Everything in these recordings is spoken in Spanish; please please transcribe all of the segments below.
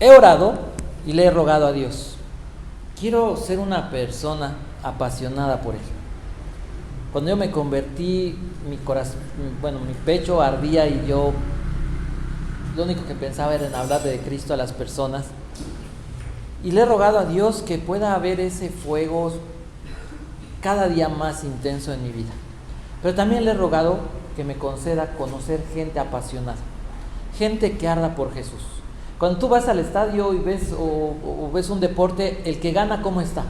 he orado y le he rogado a Dios. Quiero ser una persona apasionada por Él. Cuando yo me convertí, mi pecho ardía y yo lo único que pensaba era en hablar de Cristo a las personas. Y le he rogado a Dios que pueda haber ese fuego cada día más intenso en mi vida. Pero también le he rogado que me conceda conocer gente apasionada, gente que arda por Jesús. Cuando tú vas al estadio y ves o ves un deporte, el que gana, ¿cómo está?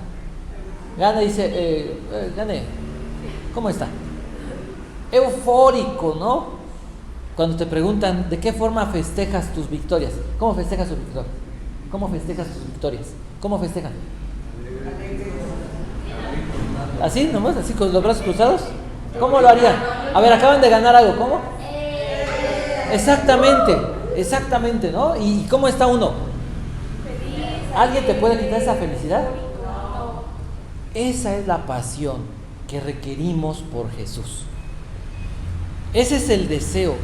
Gana y dice, gané, ¿cómo está? Eufórico, ¿no? Cuando te preguntan, ¿de qué forma festejas tus victorias? ¿Cómo festejas tus victorias? ¿Cómo festejas tus victorias? ¿Cómo festejan? ¿Así nomás? ¿Así con los brazos cruzados? ¿Cómo lo harían? A ver, acaban de ganar algo, ¿cómo? Exactamente, ¿no? ¿Y cómo está uno? ¿Alguien te puede quitar esa felicidad? Esa es la pasión que requerimos por Jesús. Ese es el deseo.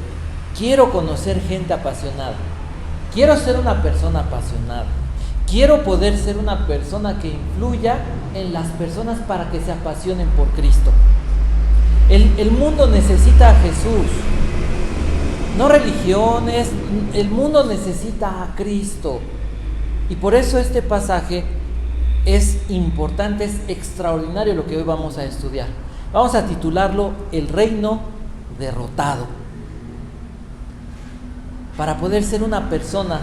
Quiero conocer gente apasionada. Quiero ser una persona apasionada. Quiero poder ser una persona que influya en las personas para que se apasionen por Cristo. El mundo necesita a Jesús, no religiones. El mundo necesita a Cristo. Y por eso este pasaje es importante, es extraordinario lo que hoy vamos a estudiar. Vamos a titularlo El reino derrotado. Para poder ser una persona,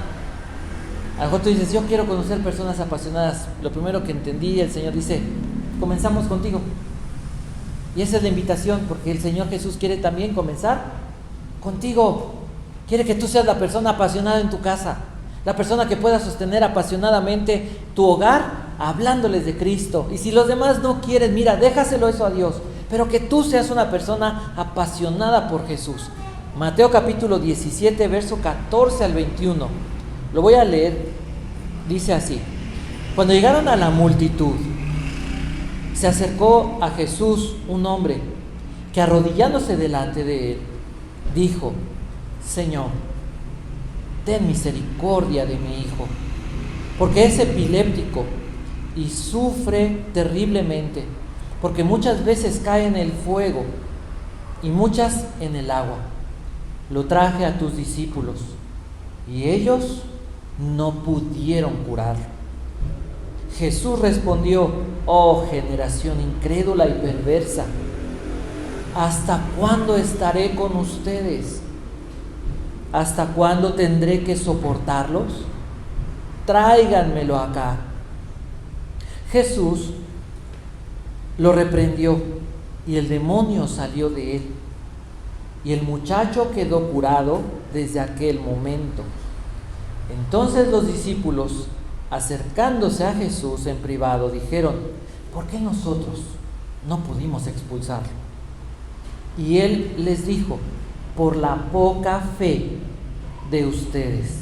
a lo mejor tú dices, yo quiero conocer personas apasionadas. Lo primero que entendí, el Señor dice, comenzamos contigo. Y esa es la invitación, porque el Señor Jesús quiere también comenzar contigo. Quiere que tú seas la persona apasionada en tu casa, la persona que pueda sostener apasionadamente tu hogar, hablándoles de Cristo. Y si los demás no quieren, mira, déjaselo eso a Dios, pero que tú seas una persona apasionada por Jesús. Mateo capítulo 17, verso 14 al 21. Lo voy a leer. Dice así: cuando llegaron a la multitud, se acercó a Jesús un hombre que, arrodillándose delante de él, dijo: Señor, ten misericordia de mi hijo, porque es epiléptico y sufre terriblemente, porque muchas veces cae en el fuego y muchas en el agua. Lo traje a tus discípulos y ellos no pudieron curarlo. Jesús respondió: oh generación incrédula y perversa, ¿hasta cuándo estaré con ustedes? ¿Hasta cuándo tendré que soportarlos? Tráiganmelo acá. Jesús lo reprendió y el demonio salió de él, y el muchacho quedó curado desde aquel momento. Entonces los discípulos, acercándose a Jesús en privado, dijeron: ¿por qué nosotros no pudimos expulsarlo? Y él les dijo: por la poca fe de ustedes.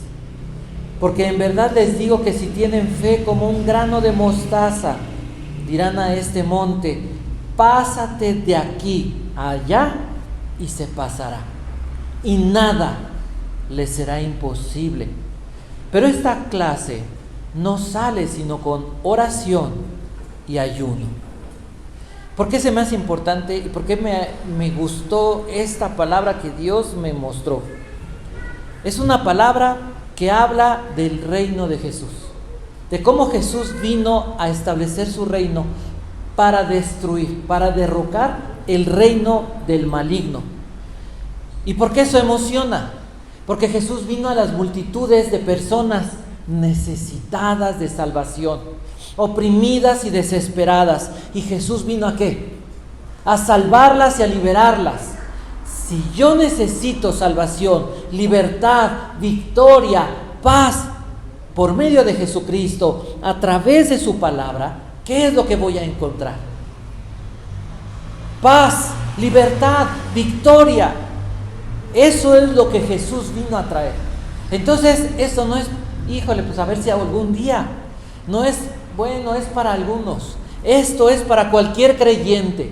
Porque en verdad les digo que si tienen fe como un grano de mostaza, dirán a este monte: pásate de aquí a allá, y se pasará, y nada les será imposible. Pero esta clase no sale sino con oración y ayuno. ¿Por qué se me hace importante y por qué me gustó esta palabra que Dios me mostró? Es una palabra que habla del reino de Jesús, de cómo Jesús vino a establecer su reino para destruir, para derrocar el reino del maligno. ¿Y por qué eso emociona? Porque Jesús vino a las multitudes de personas necesitadas de salvación, oprimidas y desesperadas. ¿Y Jesús vino a qué? A salvarlas y a liberarlas. Si yo necesito salvación, libertad, victoria, paz, por medio de Jesucristo, a través de su palabra, ¿qué es lo que voy a encontrar? Paz, libertad, victoria. Eso es lo que Jesús vino a traer. Entonces, eso no es, híjole, pues a ver si algún día. No es, bueno, es para algunos. Esto es para cualquier creyente.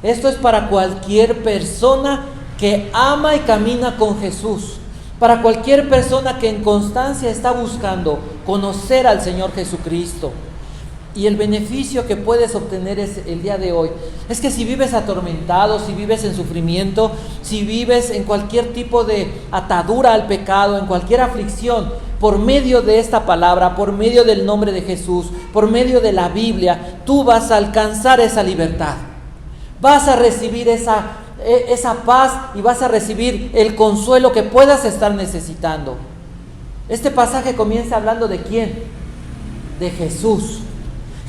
Esto es para cualquier persona que ama y camina con Jesús. para cualquier persona que en constancia está buscando conocer al Señor Jesucristo. Y el beneficio que puedes obtener el día de hoy es que si vives atormentado, si vives en sufrimiento, si vives en cualquier tipo de atadura al pecado, en cualquier aflicción, por medio de esta palabra, por medio del nombre de Jesús, por medio de la Biblia, tú vas a alcanzar esa libertad. Vas a recibir esa paz y vas a recibir el consuelo que puedas estar necesitando. Este pasaje comienza hablando ¿de quién? De Jesús.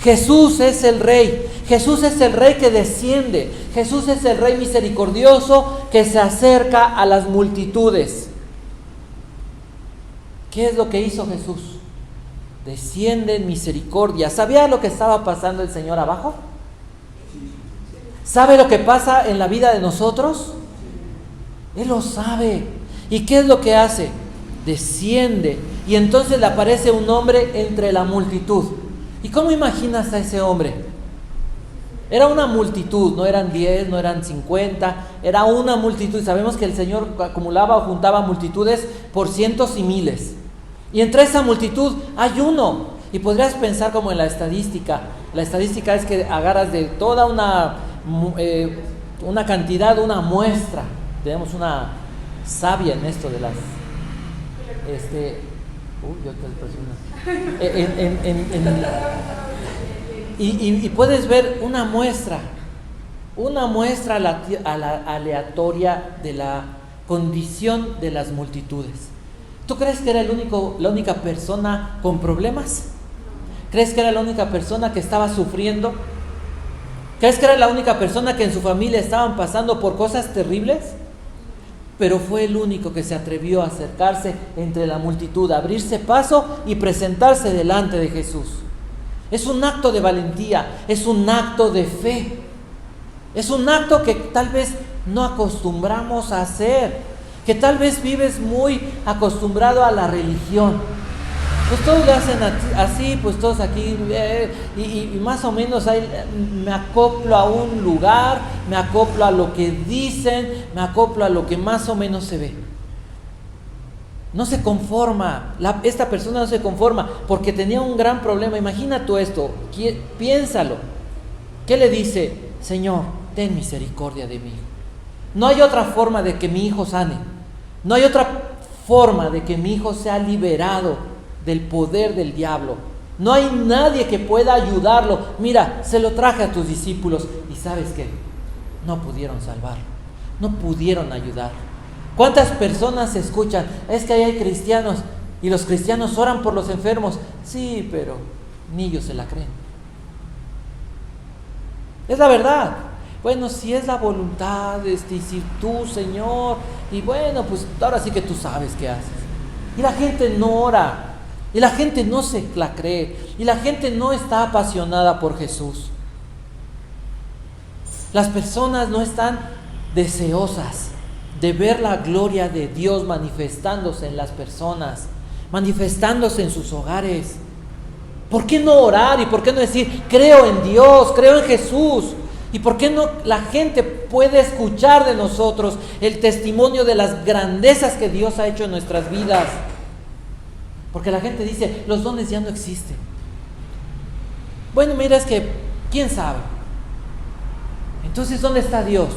Jesús es el Rey. Jesús es el Rey que desciende. Jesús es el Rey misericordioso que se acerca a las multitudes. ¿Qué es lo que hizo Jesús? Desciende en misericordia. ¿Sabía lo que estaba pasando el Señor abajo? ¿Sabe lo que pasa en la vida de nosotros? Él lo sabe. ¿Y qué es lo que hace? Desciende. Y entonces le aparece un hombre entre la multitud. ¿Y cómo imaginas a ese hombre? Era una multitud, no eran 10, no eran 50, era una multitud. Y sabemos que el Señor acumulaba o juntaba multitudes por cientos y miles. Y entre esa multitud hay uno. Y podrías pensar como en la estadística. La estadística es que agarras de toda una cantidad, una muestra. Tenemos una sabia en esto de las... Y puedes ver una muestra aleatoria de la condición de las multitudes. ¿Tú crees que era la única persona con problemas? ¿Crees que era la única persona que estaba sufriendo? ¿Crees que era la única persona que en su familia estaban pasando por cosas terribles? Pero fue el único que se atrevió a acercarse entre la multitud, a abrirse paso y presentarse delante de Jesús. Es un acto de valentía, es un acto de fe, es un acto que tal vez no acostumbramos a hacer, que tal vez vives muy acostumbrado a la religión. Pues todos le hacen así, pues todos aquí, y más o menos ahí me acoplo a un lugar, me acoplo a lo que dicen, me acoplo a lo que más o menos se ve. No se conforma, esta persona no se conforma porque tenía un gran problema. Imagina tú esto, piénsalo. ¿Qué le dice? Señor, ten misericordia de mí. No hay otra forma de que mi hijo sane. No hay otra forma de que mi hijo sea liberado del poder del diablo. No hay nadie que pueda ayudarlo. Mira, se lo traje a tus discípulos y ¿sabes qué? No pudieron salvarlo, no pudieron ayudar. ¿Cuántas personas escuchan? Es que ahí hay cristianos y los cristianos oran por los enfermos. Sí, pero ni ellos se la creen. Es la verdad. Bueno, si es la voluntad, y si tú, Señor, y bueno, pues ahora sí que tú sabes qué haces. Y la gente no ora. Y la gente no se la cree. Y la gente no está apasionada por Jesús. Las personas no están deseosas de ver la gloria de Dios manifestándose en las personas, manifestándose en sus hogares. ¿Por qué no orar? ¿Y por qué no decir, creo en Dios, creo en Jesús? ¿Y por qué no la gente puede escuchar de nosotros el testimonio de las grandezas que Dios ha hecho en nuestras vidas? Porque la gente dice, los dones ya no existen. Bueno, mira, es que, ¿quién sabe? Entonces, ¿dónde está Dios?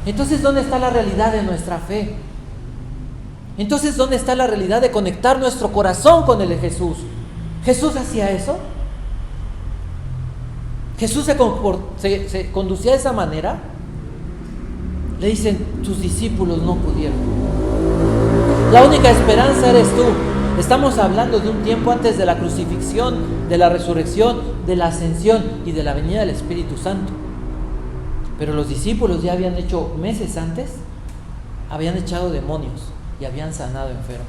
Entonces, ¿dónde está la realidad de nuestra fe? Entonces, ¿dónde está la realidad de conectar nuestro corazón con el de Jesús? ¿Jesús hacía eso? ¿Jesús se conducía de esa manera? Le dicen, tus discípulos no pudieron. La única esperanza eres tú. Estamos hablando de un tiempo antes de la crucifixión, de la resurrección, de la ascensión y de la venida del Espíritu Santo. Pero los discípulos ya habían hecho meses antes, habían echado demonios y habían sanado enfermos.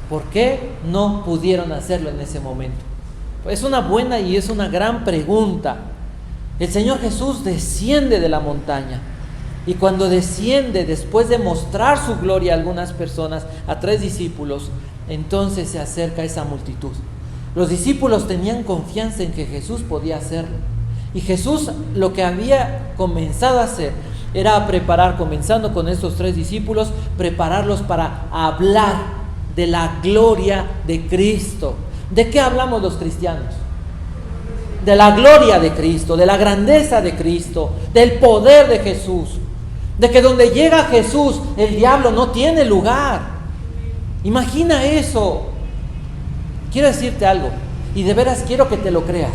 ¿Por qué no pudieron hacerlo en ese momento? Es una buena y es una gran pregunta. El Señor Jesús desciende de la montaña. Y cuando desciende, después de mostrar su gloria a algunas personas, a 3 discípulos, entonces se acerca a esa multitud. Los discípulos tenían confianza en que Jesús podía hacerlo. Y Jesús lo que había comenzado a hacer era preparar, comenzando con estos 3 discípulos, prepararlos para hablar de la gloria de Cristo. ¿De qué hablamos los cristianos? De la gloria de Cristo, de la grandeza de Cristo, del poder de Jesús, de que donde llega Jesús, el diablo no tiene lugar. Imagina eso. Quiero decirte algo, y de veras quiero que te lo creas.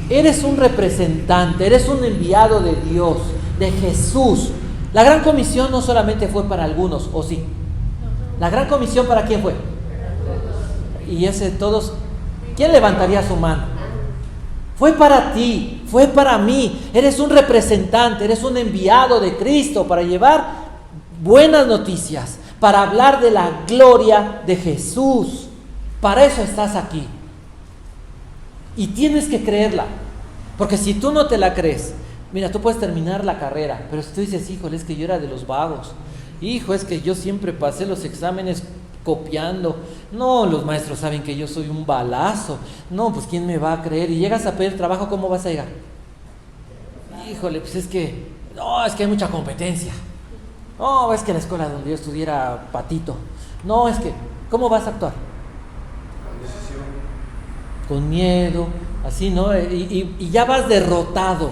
Eres un representante, eres un enviado de Dios, de Jesús. La gran comisión no solamente fue para algunos, ¿o sí? La gran comisión, ¿para quién fue? Y ese todos, ¿quién levantaría su mano? Fue para ti, fue para mí. Eres un representante, eres un enviado de Cristo para llevar buenas noticias, para hablar de la gloria de Jesús. Para eso estás aquí. Y tienes que creerla, porque si tú no te la crees, mira, tú puedes terminar la carrera, pero si tú dices, híjole, es que yo era de los vagos, hijo, es que yo siempre pasé los exámenes copiando, no, los maestros saben que yo soy un balazo, no, pues ¿quién me va a creer? Y llegas a pedir trabajo, ¿cómo vas a llegar? Híjole, pues es que, no, es que hay mucha competencia, no, es que la escuela donde yo estudiara patito, no, es que, ¿cómo vas a actuar? Con miedo, así, ¿no? Y ya vas derrotado.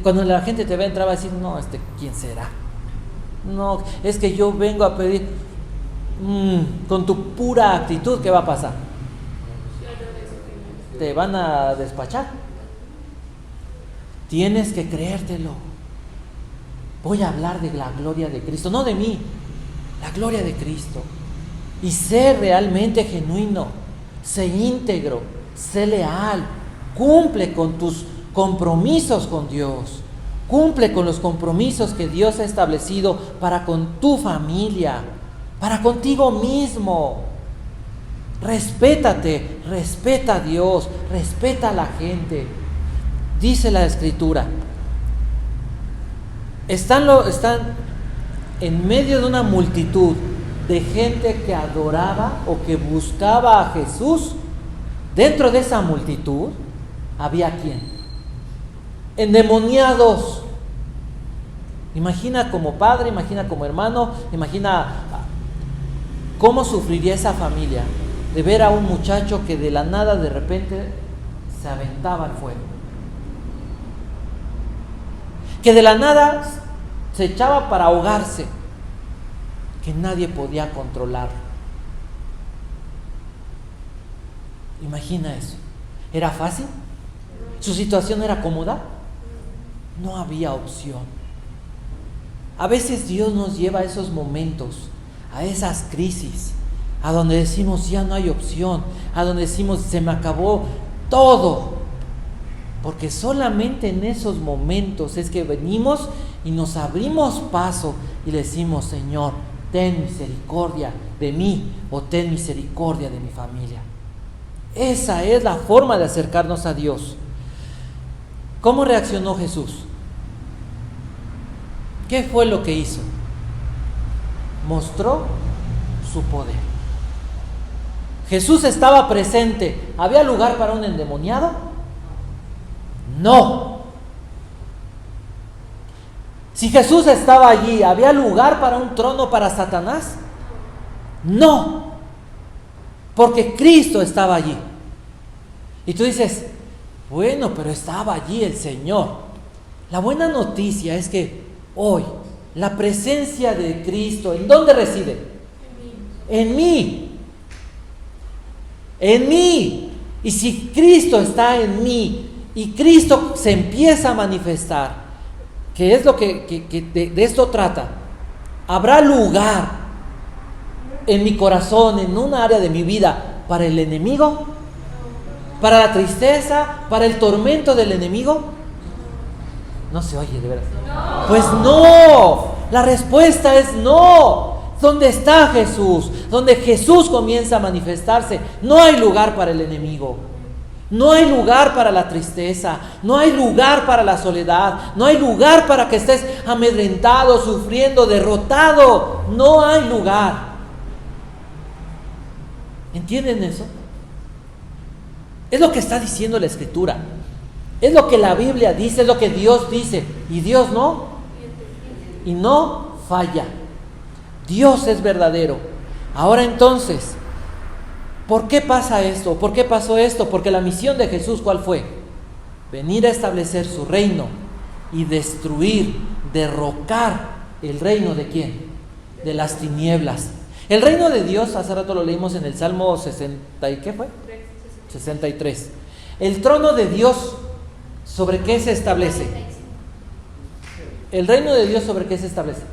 Cuando la gente te va a entrar, va a decir, no, ¿quién será? No, es que yo vengo a pedir. Con tu pura actitud, ¿qué va a pasar? Te van a despachar. Tienes que creértelo. Voy a hablar de la gloria de Cristo, no de mí, la gloria de Cristo. Y sé realmente genuino, sé íntegro, sé leal, cumple con tus compromisos con Dios, cumple con los compromisos que Dios ha establecido para con tu familia, para contigo mismo. Respétate, respeta a Dios, respeta a la gente. Dice la Escritura, están en medio de una multitud de gente que adoraba o que buscaba a Jesús. Dentro de esa multitud había ¿quién? Endemoniados. Imagina como padre, imagina como hermano, imagina cómo sufriría esa familia de ver a un muchacho que de la nada de repente se aventaba al fuego, que de la nada se echaba para ahogarse, que nadie podía controlarlo. Imagina eso. ¿Era fácil? ¿Su situación era cómoda? No había opción. A veces Dios nos lleva a esos momentos, a esas crisis, a donde decimos ya no hay opción, a donde decimos se me acabó todo, porque solamente en esos momentos es que venimos y nos abrimos paso y le decimos, Señor, ten misericordia de mí o ten misericordia de mi familia. Esa es la forma de acercarnos a Dios. ¿Cómo reaccionó Jesús? ¿Qué fue lo que hizo? Mostró su poder. Jesús estaba presente. ¿Había lugar para un endemoniado? No. Si Jesús estaba allí, ¿había lugar para un trono para Satanás? No. Porque Cristo estaba allí. Y tú dices, bueno, pero estaba allí el Señor. La buena noticia es que hoy la presencia de Cristo, ¿en dónde reside? En mí. En mí. Y si Cristo está en mí y Cristo se empieza a manifestar, que es lo que de esto trata, habrá lugar en mi corazón, en un área de mi vida, para el enemigo, para la tristeza, para el tormento del enemigo. No se oye, de verdad. Pues no, la respuesta es no. ¿Dónde está Jesús? Donde Jesús comienza a manifestarse, no hay lugar para el enemigo. No hay lugar para la tristeza, no hay lugar para la soledad, no hay lugar para que estés amedrentado, sufriendo, derrotado. No hay lugar. ¿Entienden eso? Es lo que está diciendo la Escritura. Es lo que la Biblia dice, es lo que Dios dice. ¿Y Dios no? y no falla. Dios es verdadero. Ahora entonces, ¿por qué pasa esto? ¿Por qué pasó esto? Porque la misión de Jesús, ¿cuál fue? Venir a establecer su reino y destruir, derrocar el reino ¿de quién? De las tinieblas. El reino de Dios, hace rato lo leímos en el Salmo 60, ¿y qué fue? 63. El trono de Dios, ¿sobre qué se establece? El reino de Dios, ¿sobre qué se establece?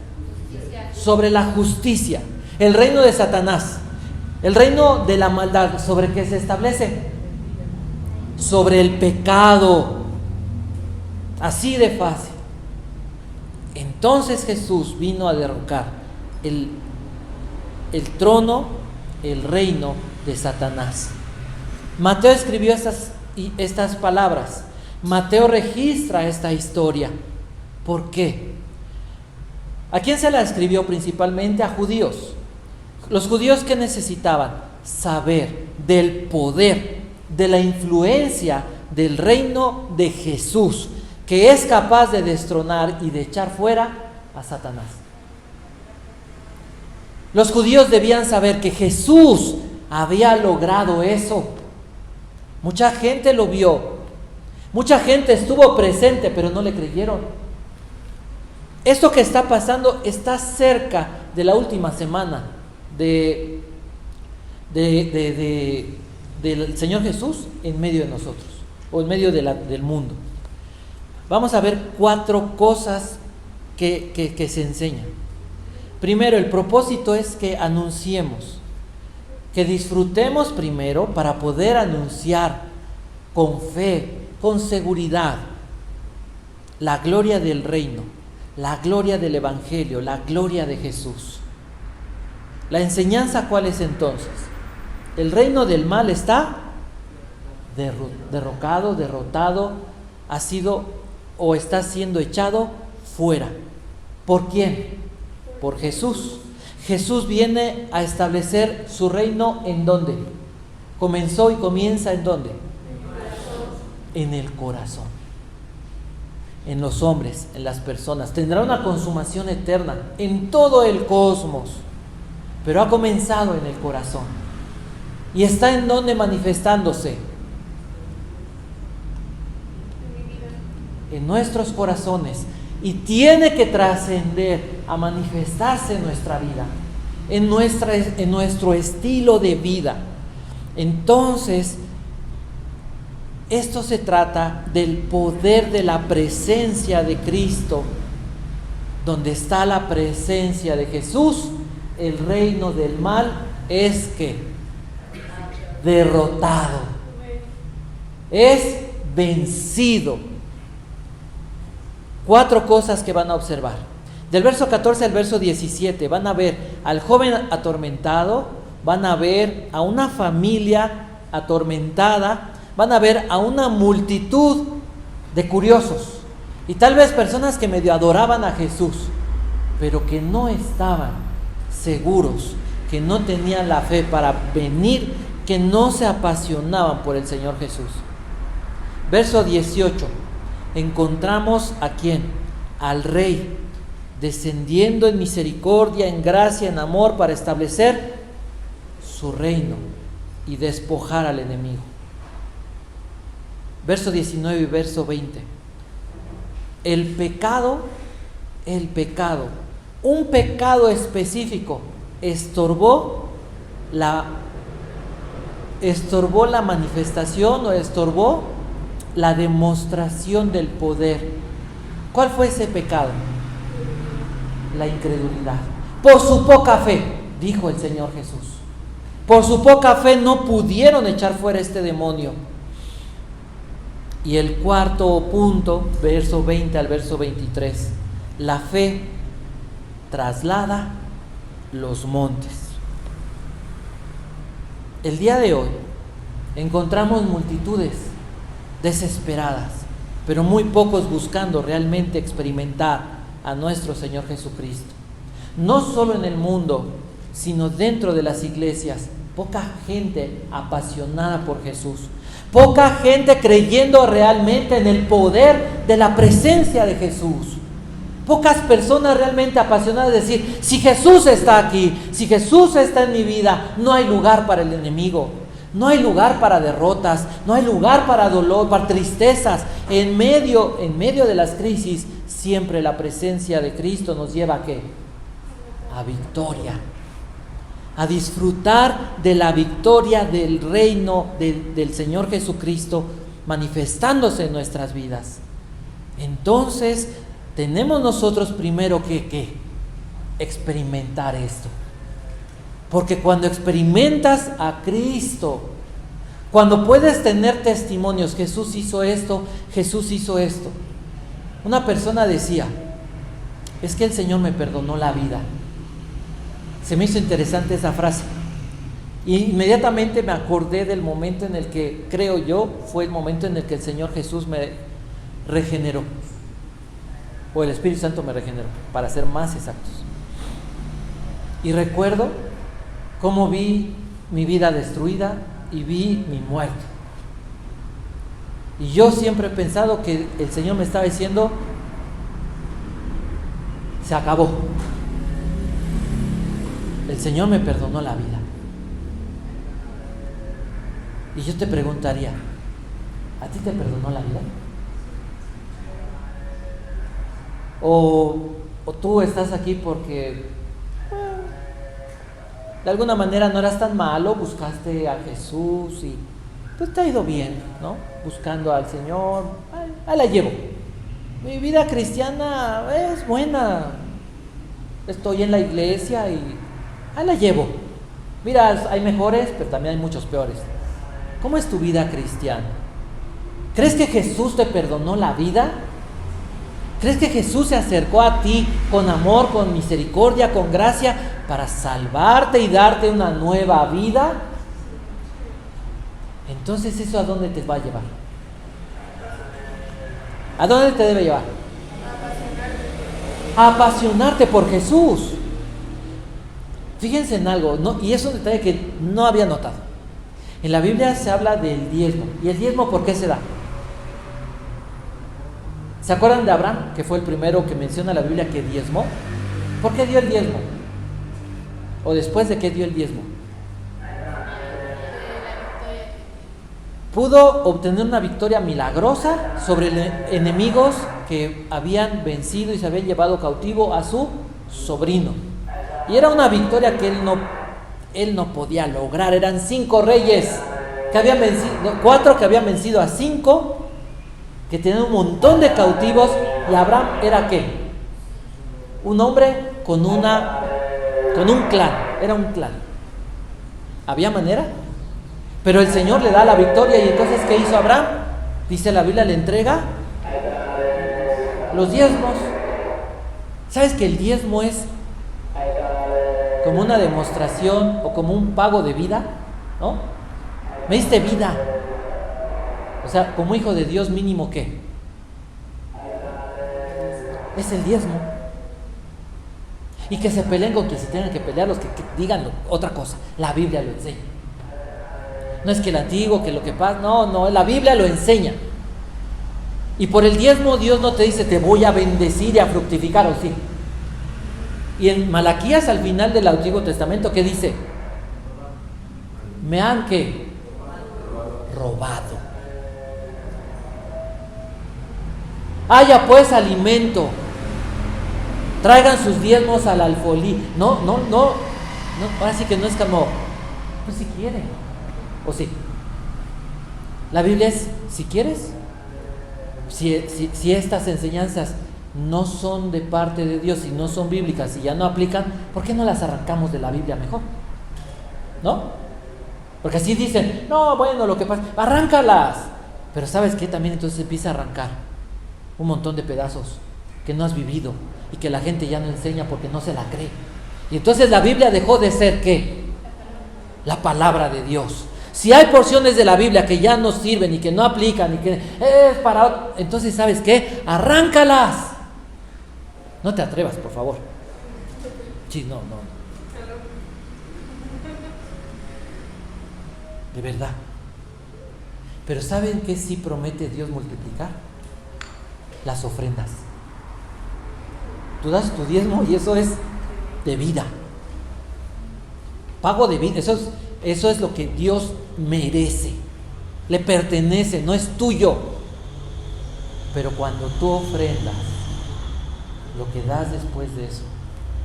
Sobre la justicia. El reino de Satanás, el reino de la maldad, ¿sobre qué se establece? Sobre el pecado. Así de fácil. Entonces Jesús vino a derrocar el trono, el reino de Satanás. Mateo escribió estas palabras. Mateo registra esta historia. ¿Por qué? ¿A quién se la escribió? Principalmente a judíos. Los judíos que necesitaban saber del poder, de la influencia del reino de Jesús, que es capaz de destronar y de echar fuera a Satanás. Los judíos debían saber que Jesús había logrado eso. Mucha gente lo vio, mucha gente estuvo presente, pero no le creyeron. Esto que está pasando está cerca de la última semana del Señor Jesús en medio de nosotros, o en medio del mundo. Vamos a ver 4 cosas que se enseñan. Primero, el propósito es que anunciemos, que disfrutemos primero para poder anunciar con fe, con seguridad, la gloria del reino, la gloria del Evangelio, la gloria de Jesús. La enseñanza, ¿cuál es entonces? El reino del mal está derrocado, derrotado, ha sido o está siendo echado fuera. ¿Por quién? Por Jesús. Jesús viene a establecer su reino ¿en dónde? Comenzó y comienza ¿en dónde? En el corazón. En los hombres, en las personas. Tendrá una consumación eterna en todo el cosmos, pero ha comenzado en el corazón. ¿Y está en dónde manifestándose? En nuestros corazones. Y tiene que trascender a manifestarse en nuestra vida, en nuestro estilo de vida. Entonces, esto se trata del poder de la presencia de Cristo. Donde está la presencia de Jesús, el reino del mal es que derrotado, es vencido. 4 cosas que van a observar. Del verso 14 al verso 17 van a ver al joven atormentado, van a ver a una familia atormentada, van a ver a una multitud de curiosos y tal vez personas que medio adoraban a Jesús, pero que no estaban seguros, que no tenían la fe para venir, que no se apasionaban por el Señor Jesús. Verso 18. Encontramos ¿a quién? Al Rey, descendiendo en misericordia, en gracia, en amor, para establecer su reino y despojar al enemigo. Verso 19 y verso 20. El pecado, un pecado específico, estorbó la manifestación o estorbó la demostración del poder. ¿Cuál fue ese pecado? La incredulidad. Por su poca fe, dijo el Señor Jesús. Por su poca fe no pudieron echar fuera este demonio. Y el 4º punto, verso 20 al verso 23. La fe traslada los montes. El día de hoy encontramos multitudes desesperadas, pero muy pocos buscando realmente experimentar a nuestro Señor Jesucristo. No solo en el mundo, sino dentro de las iglesias, poca gente apasionada por Jesús, poca gente creyendo realmente en el poder de la presencia de Jesús. Pocas personas realmente apasionadas de decir, si Jesús está aquí, si Jesús está en mi vida, no hay lugar para el enemigo, no hay lugar para derrotas, no hay lugar para dolor, para tristezas. En medio de las crisis, siempre la presencia de Cristo nos lleva ¿a qué? A victoria, a disfrutar de la victoria del reino del Señor Jesucristo manifestándose en nuestras vidas. Entonces, tenemos nosotros primero que experimentar esto. Porque cuando experimentas a Cristo, cuando puedes tener testimonios, Jesús hizo esto, Jesús hizo esto. Una persona decía, es que el Señor me perdonó la vida. Se me hizo interesante esa frase. Y inmediatamente me acordé del momento en el que, creo yo, fue el momento en el que el Señor Jesús me regeneró. O el Espíritu Santo me regeneró, para ser más exactos. Y recuerdo cómo vi mi vida destruida y vi mi muerte. Y yo siempre he pensado que el Señor me estaba diciendo, se acabó. El Señor me perdonó la vida. Y yo te preguntaría, ¿a ti te perdonó la vida? O tú estás aquí porque de alguna manera no eras tan malo, buscaste a Jesús y pues te ha ido bien, ¿no? Buscando al Señor, ahí la llevo. Mi vida cristiana es buena, estoy en la iglesia y ahí la llevo. Mira, hay mejores, pero también hay muchos peores. ¿Cómo es tu vida cristiana? ¿Crees que Jesús te perdonó la vida? ¿Crees que Jesús se acercó a ti con amor, con misericordia, con gracia, para salvarte y darte una nueva vida? Entonces, ¿eso a dónde te va a llevar? ¿A dónde te debe llevar? A apasionarte por Jesús. Fíjense en algo, ¿no? Y es un detalle que no había notado. En la Biblia se habla del diezmo. ¿Y el diezmo por qué se da? ¿Se acuerdan de Abraham, que fue el primero que menciona la Biblia que diezmó? ¿Por qué dio el diezmo? ¿O después de qué dio el diezmo? Pudo obtener una victoria milagrosa sobre enemigos que habían vencido y se habían llevado cautivo a su sobrino. Y era una victoria que él no podía lograr. Eran 5 reyes que habían vencido, 4 que habían vencido a 5, que tenían un montón de cautivos, y Abraham era ¿qué? Un hombre con un clan, era un clan. ¿Había manera? Pero el Señor le da la victoria, y entonces ¿qué hizo Abraham? Dice la Biblia, le entrega los diezmos. ¿Sabes que el diezmo es como una demostración o como un pago de vida? ¿No? Me diste vida. O sea, como hijo de Dios, mínimo ¿qué? Es el diezmo. Y que se peleen con quien se tengan que pelear, los que digan otra cosa. La Biblia lo enseña. No es que el antiguo, que lo que pasa, no, la Biblia lo enseña. Y por el diezmo Dios no te dice te voy a bendecir y a fructificar, ¿o sí? Y en Malaquías, al final del Antiguo Testamento, ¿qué dice? Me han ¿qué? Robado. Haya pues alimento, traigan sus diezmos al alfolí. No, ahora sí que no es como, pues si quieren, o sí. La Biblia es, si quieres, si estas enseñanzas no son de parte de Dios y no son bíblicas y ya no aplican, ¿por qué no las arrancamos de la Biblia mejor? ¿No? Porque así dicen, no, bueno, lo que pasa, arráncalas. Pero ¿sabes qué? También entonces empieza a arrancar un montón de pedazos que no has vivido y que la gente ya no enseña porque no se la cree. Y entonces la Biblia dejó de ser ¿qué? La palabra de Dios. Si hay porciones de la Biblia que ya no sirven y que no aplican y que es para... Entonces, ¿sabes qué? Arráncalas. No te atrevas, por favor. Sí, no. De verdad. Pero ¿saben qué sí promete Dios multiplicar? Las ofrendas. Tú das tu diezmo y eso es de vida. Pago de vida, eso es lo que Dios merece. Le pertenece, no es tuyo. Pero cuando tú ofrendas lo que das después de eso,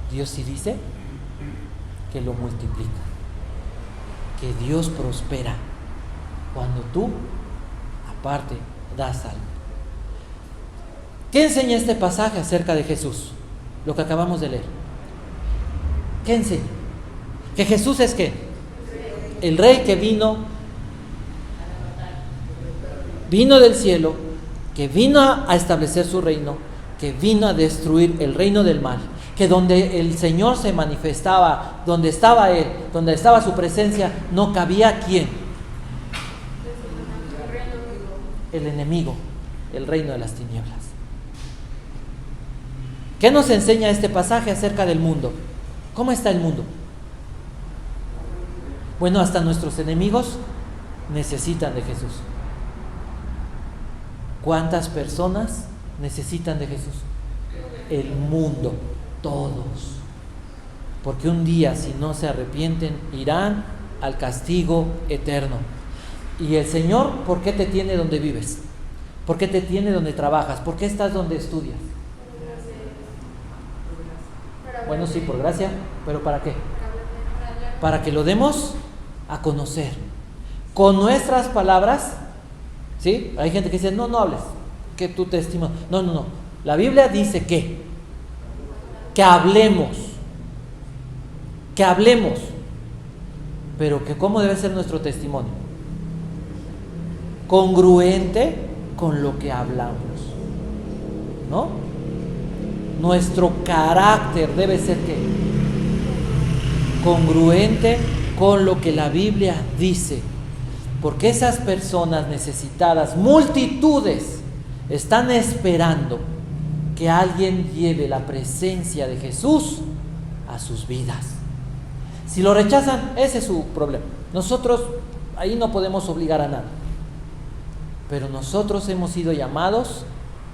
Dios sí dice que lo multiplica, que Dios prospera cuando tú aparte das algo. ¿Qué enseña este pasaje acerca de Jesús? Lo que acabamos de leer. ¿Qué enseña? Que Jesús es ¿qué? El Rey que vino del cielo, que vino a establecer su reino, que vino a destruir el reino del mal, que donde el Señor se manifestaba, donde estaba Él, donde estaba su presencia, no cabía ¿quién? El enemigo, el reino de las tinieblas. ¿Qué nos enseña este pasaje acerca del mundo? ¿Cómo está el mundo? Bueno, hasta nuestros enemigos necesitan de Jesús. ¿Cuántas personas necesitan de Jesús? El mundo, todos. Porque un día, si no se arrepienten, irán al castigo eterno. Y el Señor, ¿por qué te tiene donde vives? ¿Por qué te tiene donde trabajas? ¿Por qué estás donde estudias? Bueno, sí, por gracia, pero ¿para qué? Para que lo demos a conocer. Con nuestras palabras, ¿sí? Hay gente que dice, no hables, que tu testimonio. No. La Biblia dice que hablemos. Pero que ¿cómo debe ser nuestro testimonio? Congruente con lo que hablamos, ¿no? Nuestro carácter debe ser ¿qué? Congruente con lo que la Biblia dice. Porque esas personas necesitadas, multitudes, están esperando que alguien lleve la presencia de Jesús a sus vidas. Si lo rechazan, ese es su problema. Nosotros ahí no podemos obligar a nada. Pero nosotros hemos sido llamados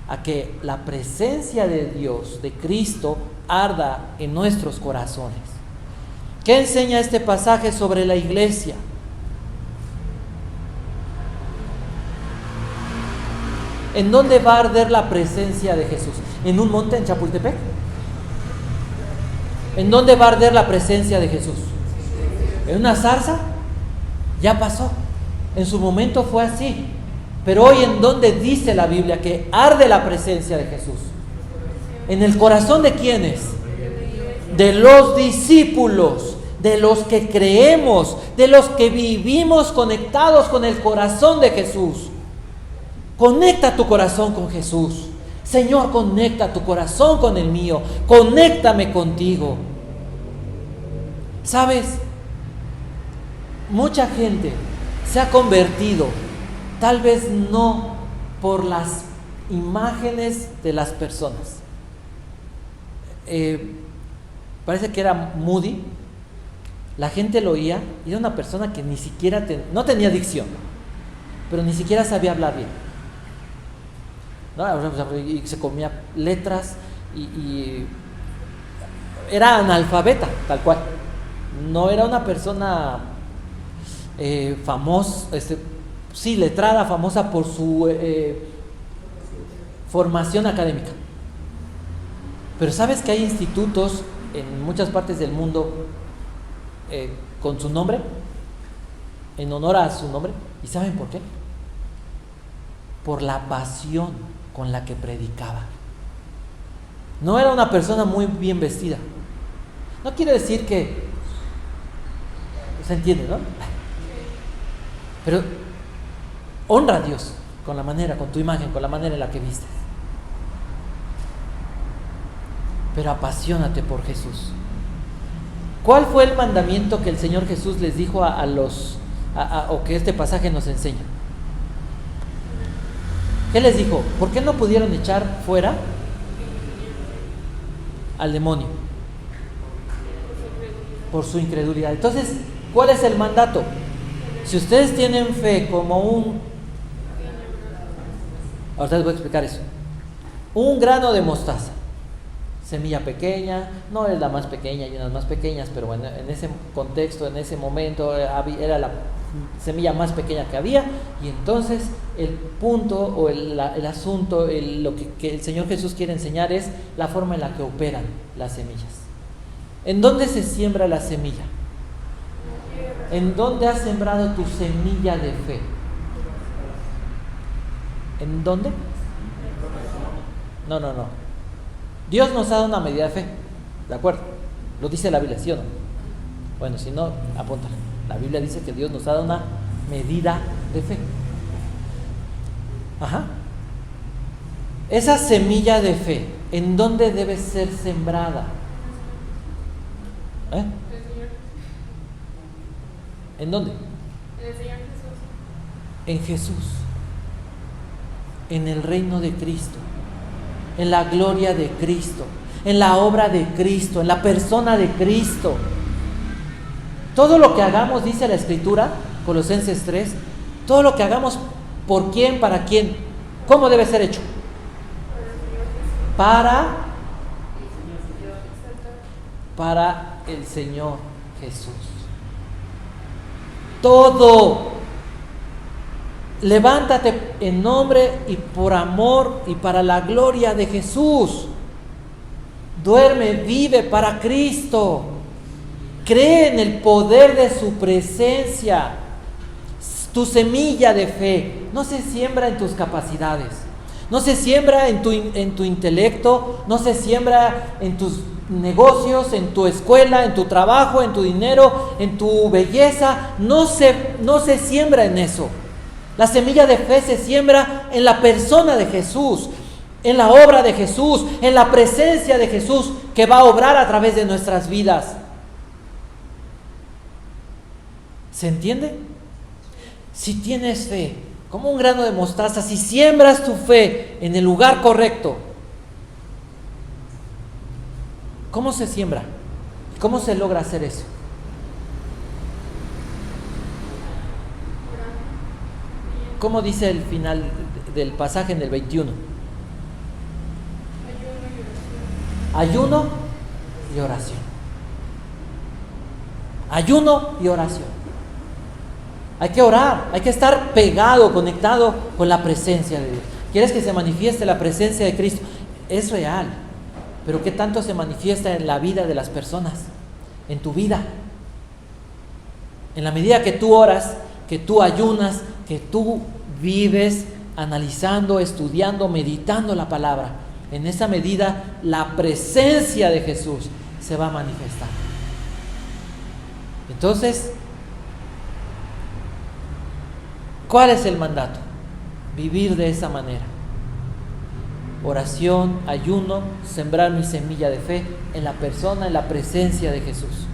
a que la presencia de Dios, de Cristo, arda en nuestros corazones. ¿Qué enseña este pasaje sobre la iglesia? ¿En dónde va a arder la presencia de Jesús? ¿En un monte en Chapultepec? ¿En dónde va a arder la presencia de Jesús? ¿En una zarza? Ya pasó. En su momento fue así. Pero hoy, ¿en dónde dice la Biblia que arde la presencia de Jesús? ¿En el corazón de quiénes? De los discípulos, de los que creemos, de los que vivimos conectados con el corazón de Jesús. Conecta tu corazón con Jesús. Señor, conecta tu corazón con el mío. Conéctame contigo. ¿Sabes? Mucha gente se ha convertido, tal vez no por las imágenes de las personas. Parece que era Moody. La gente lo oía y era una persona que ni siquiera no tenía dicción, pero ni siquiera sabía hablar bien, ¿no? Y se comía letras y era analfabeta, tal cual. No era una persona famosa, sí, letrada, famosa por su formación académica. Pero ¿sabes que hay institutos en muchas partes del mundo con su nombre, en honor a su nombre? ¿Y saben por qué? Por la pasión con la que predicaba. No era una persona muy bien vestida. No quiere decir que se entiende, ¿no? Pero honra a Dios con la manera, con tu imagen, con la manera en la que vistes. Pero apasionate por Jesús. ¿Cuál fue el mandamiento que el Señor Jesús les dijo o que este pasaje nos enseña? ¿Qué les dijo? ¿Por qué no pudieron echar fuera al demonio? Por su incredulidad. Entonces, ¿cuál es el mandato? Si ustedes tienen fe como ahorita les voy a explicar eso. Un grano de mostaza. semilla pequeña, no es la más pequeña, hay unas más pequeñas, pero bueno, en ese contexto, en ese momento, era la semilla más pequeña que había, y entonces el punto o el asunto, lo que el Señor Jesús quiere enseñar es la forma en la que operan las semillas. ¿En dónde se siembra la semilla? ¿En dónde has sembrado tu semilla de fe? ¿En dónde? No. Dios nos ha dado una medida de fe, ¿de acuerdo? Lo dice la Biblia, ¿sí o no? Bueno, si no, apúntale. La Biblia dice que Dios nos ha dado una medida de fe. Ajá. Esa semilla de fe, ¿en dónde debe ser sembrada? ¿En dónde? En el Señor Jesús. En Jesús, en el reino de Cristo, en la gloria de Cristo, en la obra de Cristo, en la persona de Cristo. Todo lo que hagamos, dice la Escritura, Colosenses 3, todo lo que hagamos, ¿por quién? ¿Para quién? ¿Cómo debe ser hecho? Para el Señor Jesús. Todo. Levántate en nombre y por amor y para la gloria de Jesús. Duerme, vive para Cristo. Cree en el poder de su presencia. Tu semilla de fe no se siembra en tus capacidades, no se siembra en tu intelecto, no se siembra en tus negocios, en tu escuela, en tu trabajo, en tu dinero, en tu belleza. No se siembra en eso. La semilla de fe se siembra en la persona de Jesús, en la obra de Jesús, en la presencia de Jesús que va a obrar a través de nuestras vidas. ¿Se entiende? Si tienes fe, como un grano de mostaza, si siembras tu fe en el lugar correcto, ¿cómo se siembra? ¿Cómo se logra hacer eso? ¿Cómo dice el final del pasaje en el 21? Ayuno y oración. Ayuno y oración. Hay que orar, hay que estar pegado, conectado con la presencia de Dios. ¿Quieres que se manifieste la presencia de Cristo? Es real, pero ¿qué tanto se manifiesta en la vida de las personas? En tu vida. En la medida que tú oras, que tú ayunas, que tú vives analizando, estudiando, meditando la palabra, en esa medida la presencia de Jesús se va a manifestar. Entonces, ¿cuál es el mandato? Vivir de esa manera. Oración, ayuno, sembrar mi semilla de fe en la persona, en la presencia de Jesús.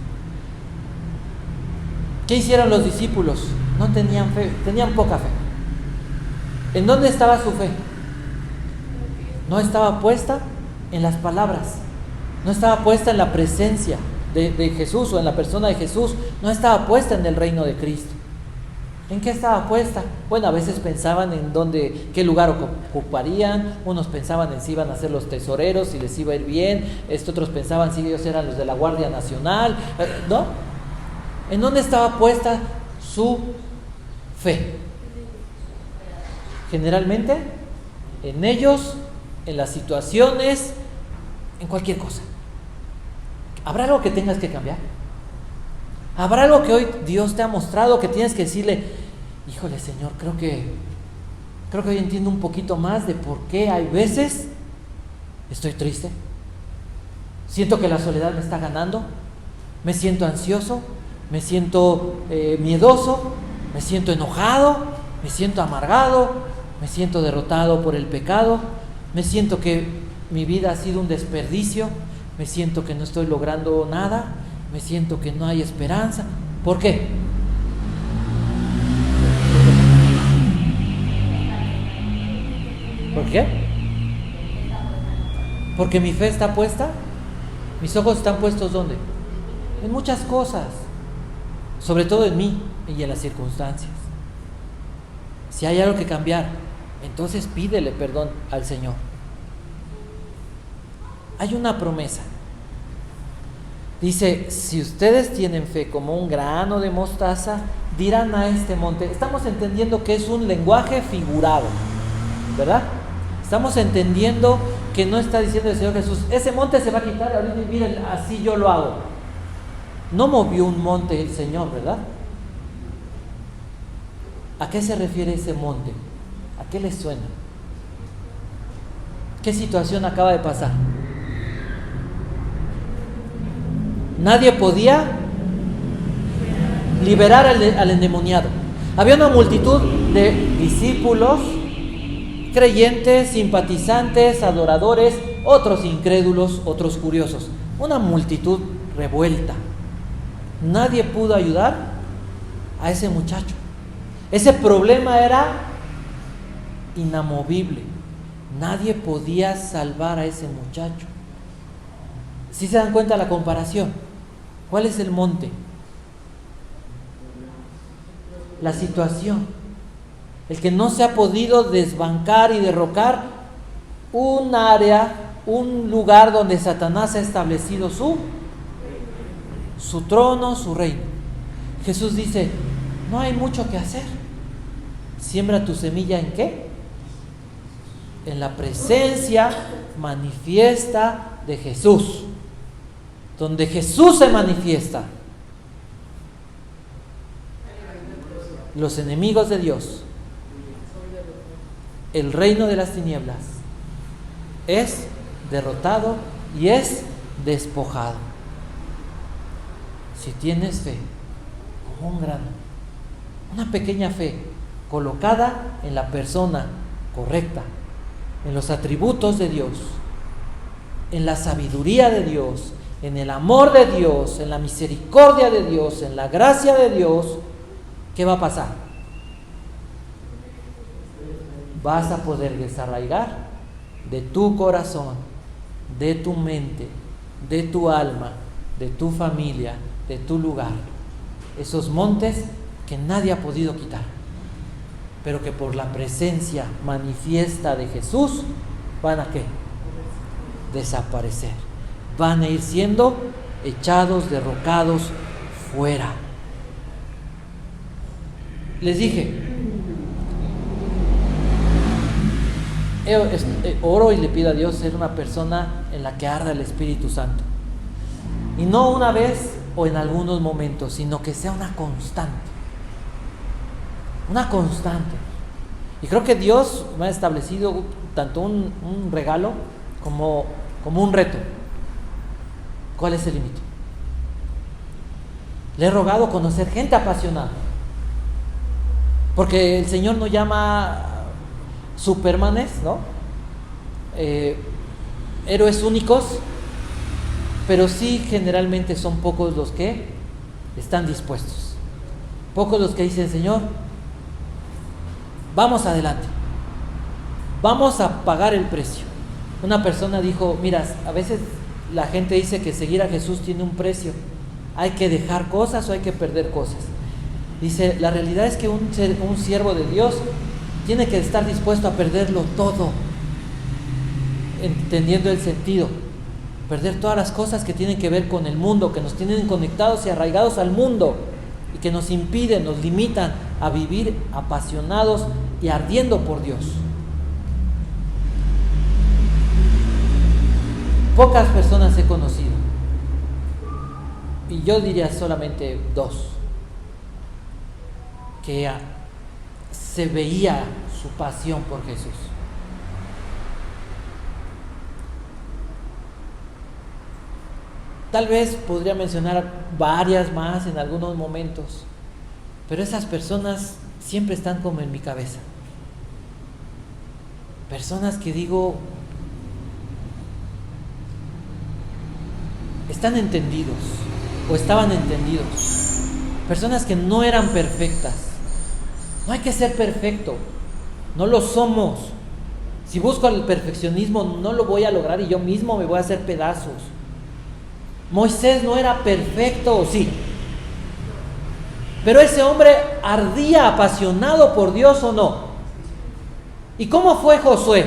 ¿Qué hicieron los discípulos? No tenían fe, tenían poca fe. ¿En dónde estaba su fe? No estaba puesta en las palabras, no estaba puesta en la presencia de Jesús o en la persona de Jesús, no estaba puesta en el reino de Cristo. ¿En qué estaba puesta? Bueno, a veces pensaban en qué lugar ocuparían, unos pensaban en si iban a ser los tesoreros, si les iba a ir bien, otros pensaban si ellos eran los de la Guardia Nacional, ¿no? ¿En dónde estaba puesta su fe? Generalmente en ellos, en las situaciones, en cualquier cosa. ¿Habrá algo que tengas que cambiar? ¿Habrá algo que hoy Dios te ha mostrado que tienes que decirle, híjole Señor, creo que hoy entiendo un poquito más de por qué hay veces estoy triste, siento que la soledad me está ganando, me siento ansioso, me siento miedoso, me siento enojado, me siento amargado, me siento derrotado por el pecado, me siento que mi vida ha sido un desperdicio, me siento que no estoy logrando nada, me siento que no hay esperanza. ¿Por qué? ¿Por qué? Porque mi fe está puesta, mis ojos están puestos ¿dónde? En muchas cosas, sobre todo en mí y en las circunstancias. Si hay algo que cambiar, entonces pídele perdón al Señor. hay una promesa. Dice, si ustedes tienen fe como un grano de mostaza, dirán a este monte. Estamos entendiendo que es un lenguaje figurado, ¿verdad? Estamos entendiendo que no está diciendo el Señor Jesús, ese monte se va a quitar ahorita y miren, así yo lo hago. No movió un monte el Señor, ¿verdad? ¿A qué se refiere ese monte? ¿A qué les suena? ¿Qué situación acaba de pasar? Nadie podía liberar al endemoniado. Había una multitud de discípulos, creyentes, simpatizantes, adoradores, otros incrédulos, otros curiosos. Una multitud revuelta. Nadie pudo ayudar a ese muchacho. Ese problema era inamovible. Nadie podía salvar a ese muchacho. ¿Sí se dan cuenta la comparación? ¿Cuál es el monte? La situación. El que no se ha podido desbancar y derrocar un área, un lugar donde Satanás ha establecido su trono, su reino. Jesús dice, no hay mucho que hacer. Siembra tu semilla ¿en qué? En la presencia manifiesta de Jesús. Donde Jesús se manifiesta, los enemigos de Dios, el reino de las tinieblas, es derrotado y es despojado. Si tienes fe, como un grano, una pequeña fe colocada en la persona correcta, en los atributos de Dios, en la sabiduría de Dios, en el amor de Dios, en la misericordia de Dios, en la gracia de Dios, ¿qué va a pasar? Vas a poder desarraigar de tu corazón, de tu mente, de tu alma, de tu familia, de tu lugar, esos montes que nadie ha podido quitar, pero que por la presencia manifiesta de Jesús van a ¿qué? Desaparecer. Van a ir siendo echados, derrocados fuera. Les dije, oro y le pido a Dios ser una persona en la que arda el Espíritu Santo. Y no una vez o en algunos momentos, sino que sea una constante. Una constante. Y creo que Dios me ha establecido tanto un regalo como un reto. ¿Cuál es el límite? Le he rogado conocer gente apasionada. Porque el Señor no llama supermanes, ¿no? Héroes únicos, pero sí generalmente son pocos los que están dispuestos. Pocos los que dicen, Señor, vamos adelante. Vamos a pagar el precio. Una persona dijo, mira, a veces la gente dice que seguir a Jesús tiene un precio. Hay que dejar cosas o hay que perder cosas. Dice, la realidad es que un siervo de Dios tiene que estar dispuesto a perderlo todo, entendiendo el sentido. Perder todas las cosas que tienen que ver con el mundo, que nos tienen conectados y arraigados al mundo y que nos impiden, nos limitan a vivir apasionados y ardiendo por Dios. Pocas personas he conocido, y yo diría solamente 2, que se veía su pasión por Jesús. Tal vez podría mencionar varias más en algunos momentos, pero esas personas siempre están como en mi cabeza. Personas que digo, están entendidos o estaban entendidos. Personas que no eran perfectas. No hay que ser perfecto, no lo somos. Si busco el perfeccionismo no lo voy a lograr y yo mismo me voy a hacer pedazos. Moisés no era perfecto, ¿o sí? Pero ese hombre ardía apasionado por Dios, ¿o no? ¿Y cómo fue Josué?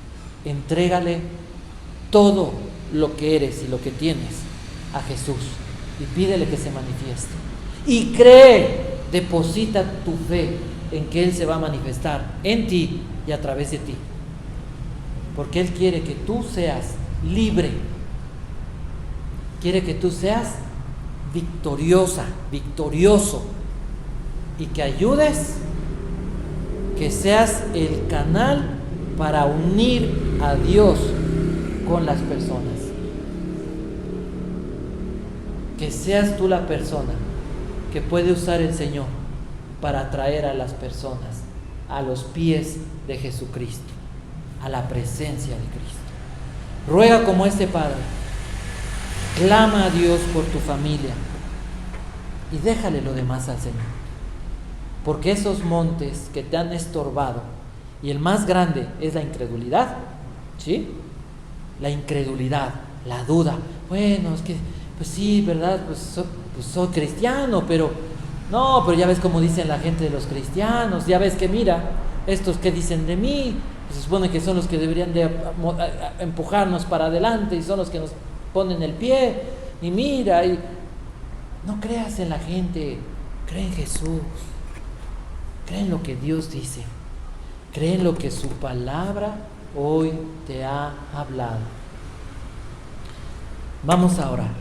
entrégale todo lo que eres y lo que tienes a Jesús y pídele que se manifieste. Y cree, deposita tu fe en que Él se va a manifestar en ti y a través de ti. Porque Él quiere que tú seas libre. Quiere que tú seas victoriosa, victorioso. Y que ayudes, que seas el canal para unir a Dios con las personas. Que seas tú la persona que puede usar el Señor para atraer a las personas a los pies de Jesucristo, a la presencia de Cristo. Ruega como este Padre, clama a Dios por tu familia y déjale lo demás al Señor, porque esos montes que te han estorbado, y el más grande es la incredulidad, ¿sí? La incredulidad, la duda. Bueno, es que, pues sí, ¿verdad? Pues soy cristiano, pero no, pero ya ves cómo dicen la gente de los cristianos, ya ves que mira, estos que dicen de mí, pues se supone que son los que deberían de empujarnos para adelante y son los que nos ponen el pie, y mira, y no creas en la gente, cree en Jesús, cree en lo que Dios dice. Cree en lo que su palabra hoy te ha hablado. Vamos a orar.